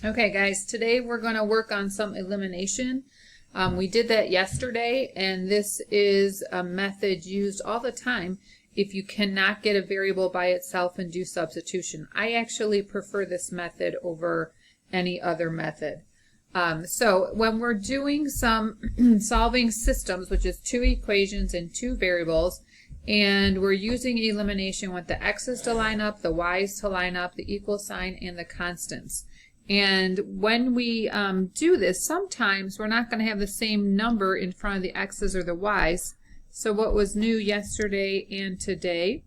Okay guys, today we're going to work on some elimination. We did that yesterday, and this is a method used all the time if you cannot get a variable by itself and do substitution. I actually prefer this method over any other method. So when we're doing some solving systems, which is two equations and two variables, and we're using elimination with the x's to line up, the y's to line up, the equal sign, and the constants. And when we do this, sometimes we're not going to have the same number in front of the x's or the y's. So what was new yesterday and today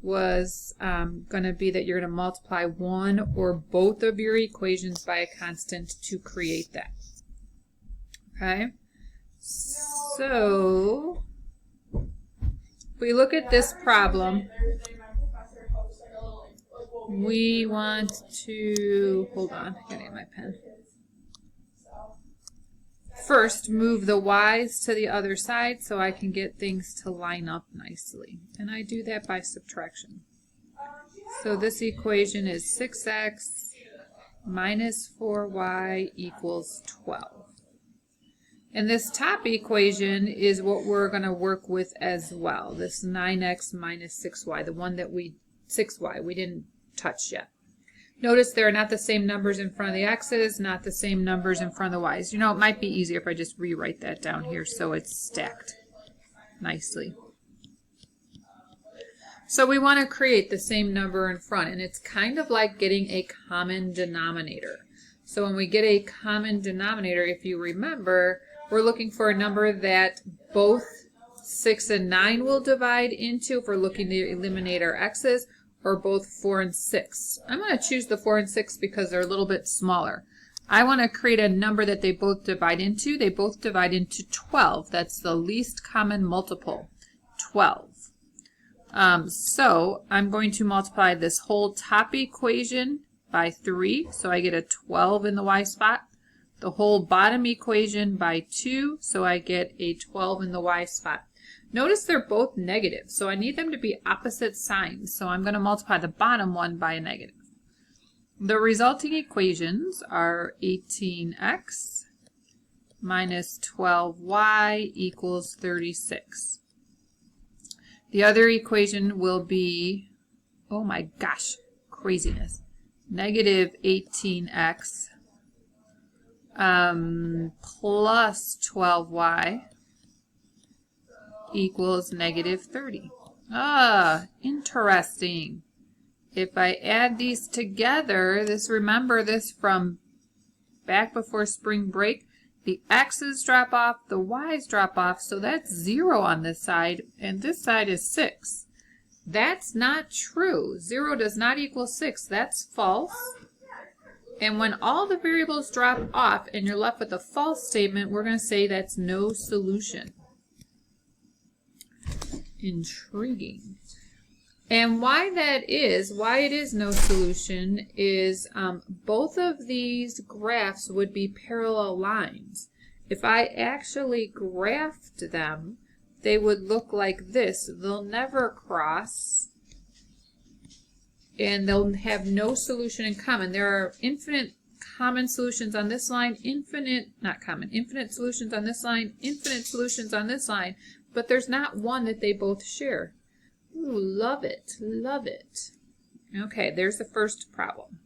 was going to be that you're going to multiply one or both of your equations by a constant to create that. Okay? So if we look at this problem, we want to, hold on, I gotta get my pen. First, move the y's to the other side so I can get things to line up nicely. And I do that by subtraction. So this equation is 6x minus 4y equals 12. And this top equation is what we're going to work with as well. This 9x minus 6y, the one that 6y, we didn't touch yet. Notice there are not the same numbers in front of the x's, not the same numbers in front of the y's. You know, it might be easier if I just rewrite that down here so it's stacked nicely. So we want to create the same number in front, and it's kind of like getting a common denominator. So when we get a common denominator, if you remember, we're looking for a number that both 6 and 9 will divide into if we're looking to eliminate our x's, or both 4 and 6. I'm going to choose the 4 and 6 because they're a little bit smaller. I want to create a number that they both divide into. They both divide into 12. That's the least common multiple, 12. So I'm going to multiply this whole top equation by 3, so I get a 12 in the y spot. The whole bottom equation by 2, so I get a 12 in the y spot. Notice they're both negative, so I need them to be opposite signs. So I'm going to multiply the bottom one by a negative. The resulting equations are 18x minus 12y equals 36. The other equation will be, oh my gosh, craziness, negative 18x plus 12y equals negative 30. Ah, interesting. If I add these together, remember this from back before spring break, the x's drop off, the y's drop off, so that's 0 on this side, and this side is 6. That's not true. 0 does not equal 6. That's false. And when all the variables drop off and you're left with a false statement, we're going to say that's no solution. Intriguing. And why it is no solution is both of these graphs would be parallel lines. If I actually graphed them, they would look like this. They'll never cross, and they'll have no solution in common. There are infinite common solutions on this line, infinite solutions on this line, infinite solutions on this line, but there's not one that they both share. Ooh, love it, love it. Okay, there's the first problem.